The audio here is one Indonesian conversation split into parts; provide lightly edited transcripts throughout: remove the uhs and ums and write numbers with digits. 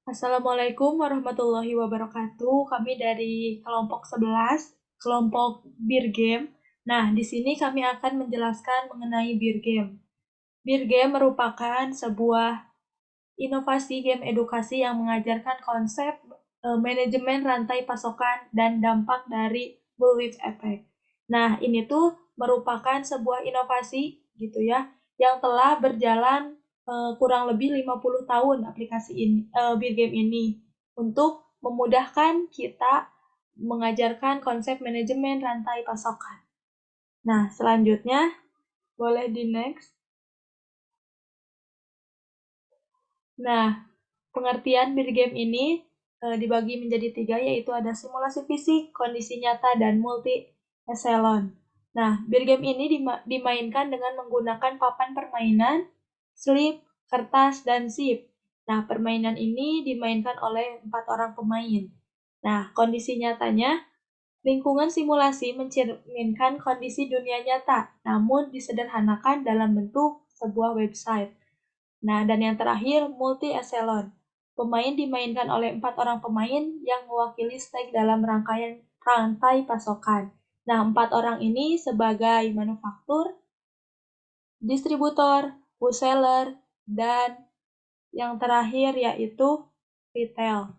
Assalamualaikum warahmatullahi wabarakatuh. Kami dari kelompok 11, kelompok Beer Game. Nah, di sini kami akan menjelaskan mengenai Beer Game. Beer Game merupakan sebuah inovasi game edukasi yang mengajarkan konsep manajemen rantai pasokan dan dampak dari bullwhip effect. Nah, ini tuh merupakan sebuah inovasi gitu ya yang telah berjalan kurang lebih 50 tahun aplikasi ini Beer Game ini untuk memudahkan kita mengajarkan konsep manajemen rantai pasokan. Nah, selanjutnya boleh di next. Nah, pengertian bir game ini dibagi menjadi tiga, yaitu ada simulasi fisik, kondisi nyata, dan multi eselon. Nah, bir game ini dimainkan dengan menggunakan papan permainan, slip, kertas, dan zip. Nah, permainan ini dimainkan oleh 4 orang pemain. Nah, kondisi nyatanya, lingkungan simulasi mencerminkan kondisi dunia nyata, namun disederhanakan dalam bentuk sebuah website. Nah, dan yang terakhir, multi-echelon. Pemain dimainkan oleh 4 orang pemain yang mewakili stake dalam rangkaian rantai pasokan. Nah, 4 orang ini sebagai manufaktur, distributor, wholesaler, dan yang terakhir yaitu retail.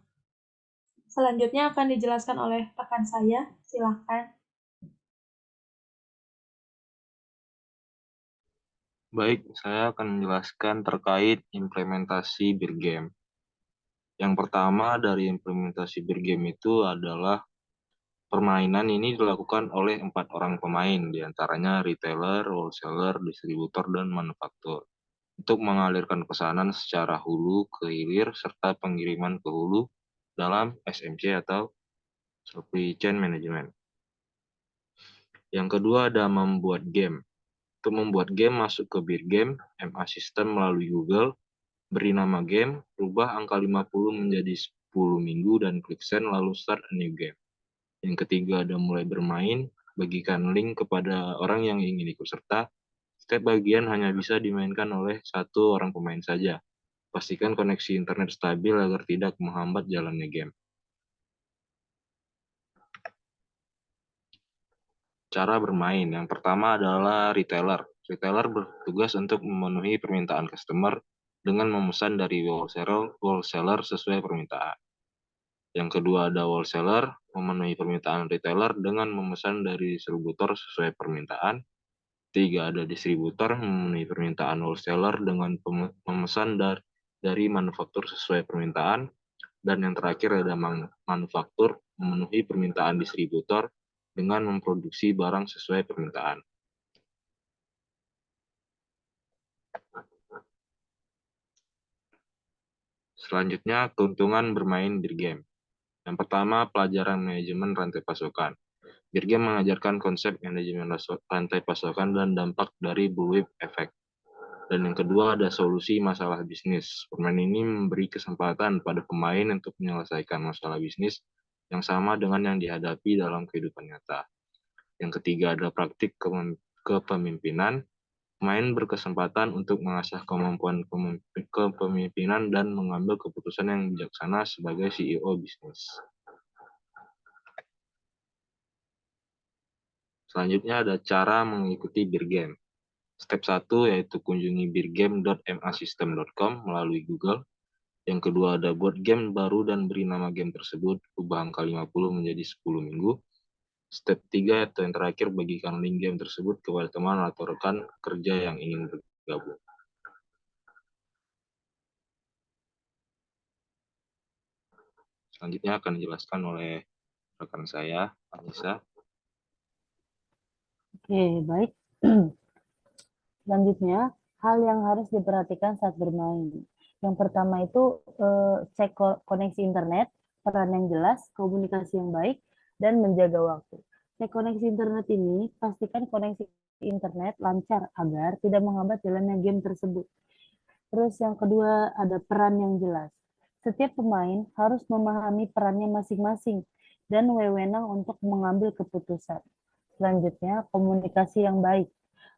Selanjutnya akan dijelaskan oleh rekan saya. Silakan. Baik, saya akan menjelaskan terkait implementasi bir game. Yang pertama dari implementasi bir game itu adalah permainan ini dilakukan oleh 4 orang pemain, diantaranya retailer, wholesaler, distributor, dan manufaktur, untuk mengalirkan pesanan secara hulu ke hilir serta pengiriman ke hulu dalam SMC atau Supply Chain Management. Yang kedua ada membuat game. Untuk membuat game, masuk ke bir game, MA System melalui Google, beri nama game, rubah angka 50 menjadi 10 minggu, dan klik send lalu start a new game. Yang ketiga ada mulai bermain, bagikan link kepada orang yang ingin ikut serta. Setiap bagian hanya bisa dimainkan oleh satu orang pemain saja. Pastikan koneksi internet stabil agar tidak menghambat jalannya game. Cara bermain, yang pertama adalah retailer. Retailer bertugas untuk memenuhi permintaan customer dengan memesan dari wholesaler sesuai permintaan. Yang kedua ada wholesaler, memenuhi permintaan retailer dengan memesan dari distributor sesuai permintaan. Tiga ada distributor, memenuhi permintaan wholesaler dengan memesan dari manufaktur sesuai permintaan. Dan yang terakhir ada manufaktur, memenuhi permintaan distributor dengan memproduksi barang sesuai permintaan. Selanjutnya, keuntungan bermain bir game. Yang pertama, pelajaran manajemen rantai pasokan. Bir game mengajarkan konsep manajemen rantai pasokan dan dampak dari bullwhip effect. Dan yang kedua ada solusi masalah bisnis. Permainan ini memberi kesempatan pada pemain untuk menyelesaikan masalah bisnis yang sama dengan yang dihadapi dalam kehidupan nyata. Yang ketiga ada praktik kepemimpinan. Pemain berkesempatan untuk mengasah kemampuan kepemimpinan dan mengambil keputusan yang bijaksana sebagai CEO bisnis. Selanjutnya ada cara mengikuti bir game. Step 1 yaitu kunjungi birgame.masystem.com melalui Google. Yang kedua ada buat game baru dan beri nama game tersebut, ubah angka 50 menjadi 10 minggu. Step 3 atau yang terakhir, bagikan link game tersebut kepada teman atau rekan kerja yang ingin bergabung. Selanjutnya akan dijelaskan oleh rekan saya, Anissa. Oke, baik. Selanjutnya, hal yang harus diperhatikan saat bermain. Yang pertama itu cek koneksi internet, peran yang jelas, komunikasi yang baik, dan menjaga waktu. Cek koneksi internet ini, pastikan koneksi internet lancar agar tidak menghambat jalannya game tersebut. Terus yang kedua ada peran yang jelas. Setiap pemain harus memahami perannya masing-masing dan wewenang untuk mengambil keputusan. Selanjutnya, komunikasi yang baik.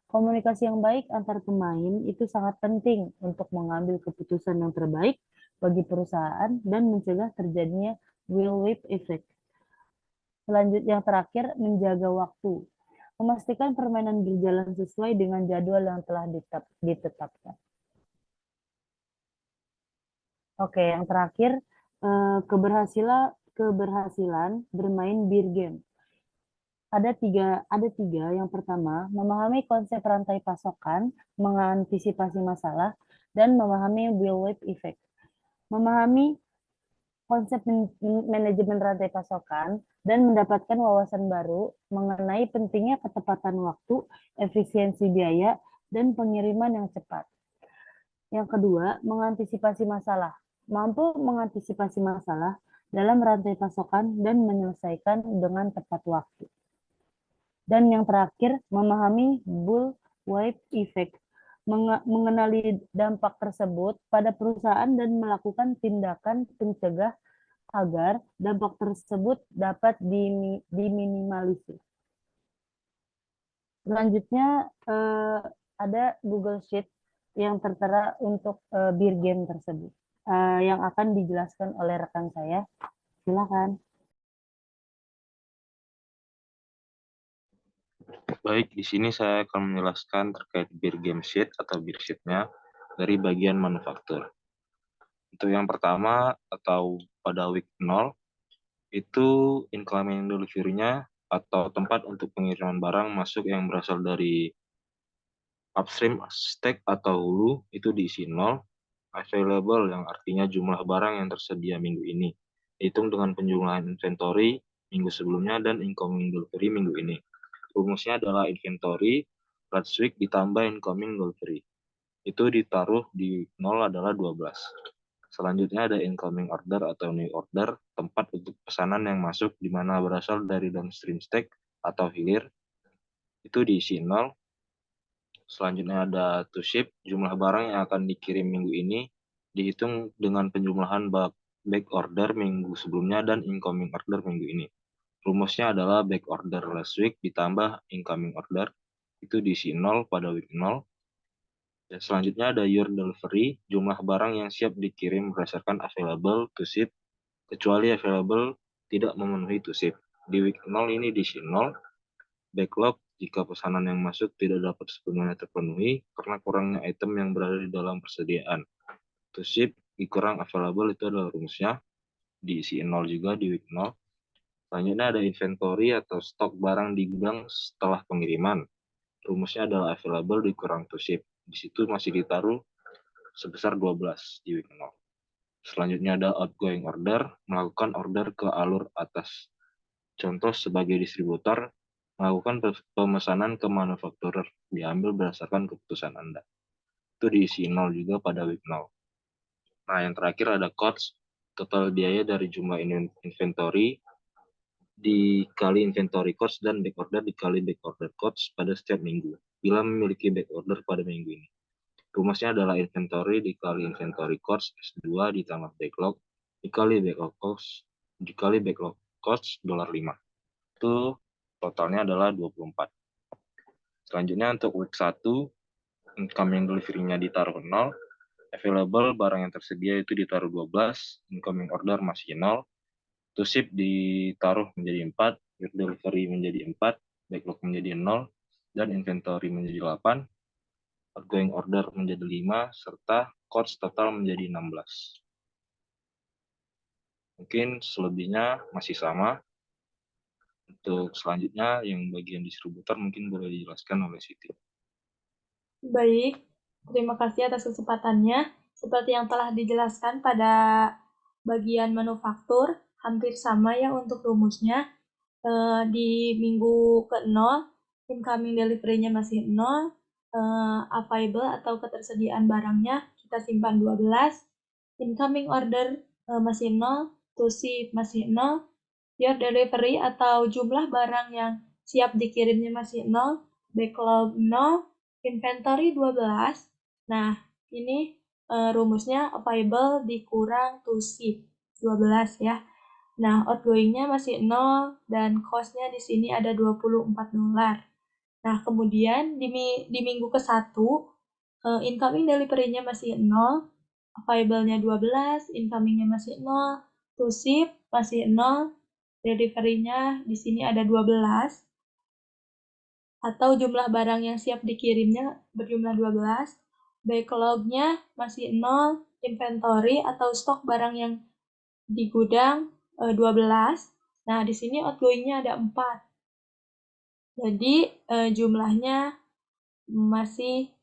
Komunikasi yang baik antar pemain itu sangat penting untuk mengambil keputusan yang terbaik bagi perusahaan dan mencegah terjadinya whirlwind effect. Selanjutnya yang terakhir, menjaga waktu. Memastikan permainan berjalan sesuai dengan jadwal yang telah ditetapkan. Oke, yang terakhir, keberhasilan bermain beer game. Ada tiga. Yang pertama, memahami konsep rantai pasokan, mengantisipasi masalah, dan memahami whirlwind effect. Memahami konsep manajemen rantai pasokan dan mendapatkan wawasan baru mengenai pentingnya ketepatan waktu, efisiensi biaya, dan pengiriman yang cepat. Yang kedua, mengantisipasi masalah. Mampu mengantisipasi masalah dalam rantai pasokan dan menyelesaikan dengan tepat waktu. Dan yang terakhir, memahami bullwhip effect, mengenali dampak tersebut pada perusahaan dan melakukan tindakan pencegah agar dampak tersebut dapat diminimalisir. Selanjutnya ada Google Sheet yang tertera untuk beer game tersebut yang akan dijelaskan oleh rekan saya. Silakan. Baik, di sini saya akan menjelaskan terkait beer game sheet atau beer sheet-nya dari bagian manufaktur. Untuk yang pertama atau pada week 0, itu incoming delivery-nya atau tempat untuk pengiriman barang masuk yang berasal dari upstream, stack atau hulu itu diisi 0, available yang artinya jumlah barang yang tersedia minggu ini, dihitung dengan penjumlahan inventory minggu sebelumnya dan incoming delivery minggu ini. Rumusnya adalah inventory last week ditambah incoming delivery. Itu ditaruh di 0 adalah 12. Selanjutnya ada incoming order atau new order, tempat untuk pesanan yang masuk di mana berasal dari downstream stack atau hilir. Itu diisi 0. Selanjutnya ada to ship, jumlah barang yang akan dikirim minggu ini dihitung dengan penjumlahan back order minggu sebelumnya dan incoming order minggu ini. Rumusnya adalah back order last week ditambah incoming order, itu diisi 0 pada week 0. Dan selanjutnya ada your delivery, jumlah barang yang siap dikirim berdasarkan available to ship, kecuali available tidak memenuhi to ship. Di week 0 ini diisi 0. Backlog, jika pesanan yang masuk tidak dapat sepenuhnya terpenuhi karena kurangnya item yang berada di dalam persediaan. To ship dikurang available itu adalah rumusnya, diisi 0 juga di week 0. Selanjutnya ada inventory atau stok barang di gudang setelah pengiriman. Rumusnya adalah available dikurang to ship. Di situ masih ditaruh sebesar 12 di week 0. Selanjutnya ada outgoing order, melakukan order ke alur atas. Contoh sebagai distributor, melakukan pemesanan ke manufakturer, diambil berdasarkan keputusan Anda. Itu diisi 0 juga pada week 0. Nah, yang terakhir ada cost, total biaya dari jumlah inventory dikali inventory cost dan back order dikali back order cost pada setiap minggu, bila memiliki back order pada minggu ini. Rumusnya adalah inventory dikali inventory cost S2 ditambah backlog dikali backlog cost $5. Itu totalnya adalah 24. Selanjutnya untuk week 1, incoming delivery-nya ditaruh 0, available barang yang tersedia itu ditaruh 12, incoming order masih 0, to ship ditaruh menjadi 4, your delivery menjadi 4, backlog menjadi 0, dan inventory menjadi 8, outgoing order menjadi 5, serta cost total menjadi 16. Mungkin selebihnya masih sama. Untuk selanjutnya, yang bagian distributor mungkin boleh dijelaskan oleh Siti. Baik, terima kasih atas kesempatannya. Seperti yang telah dijelaskan pada bagian manufaktur, hampir sama ya untuk rumusnya. Di minggu ke-0, incoming delivery-nya masih 0, available atau ketersediaan barangnya kita simpan 12, incoming order masih 0, to ship masih 0, your delivery atau jumlah barang yang siap dikirimnya masih 0, backlog 0, inventory 12. Nah, ini rumusnya available dikurang to ship 12 ya. Nah, outgoing-nya masih 0 dan cost-nya di sini ada $24. Nah, kemudian di minggu ke-1 incoming delivery-nya masih 0, available-nya 12, incoming-nya masih 0, to ship masih 0, delivery-nya di sini ada 12, atau jumlah barang yang siap dikirimnya berjumlah 12, backlog-nya masih 0, inventory atau stok barang yang di gudang 12. Nah, di sini outgoing-nya ada 4. Jadi jumlahnya masih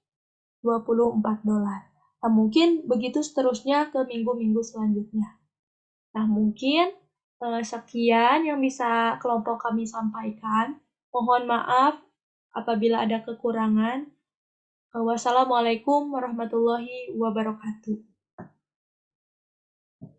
$24. Nah, mungkin begitu seterusnya ke minggu-minggu selanjutnya. Nah, mungkin sekian yang bisa kelompok kami sampaikan. Mohon maaf apabila ada kekurangan. Wassalamualaikum warahmatullahi wabarakatuh.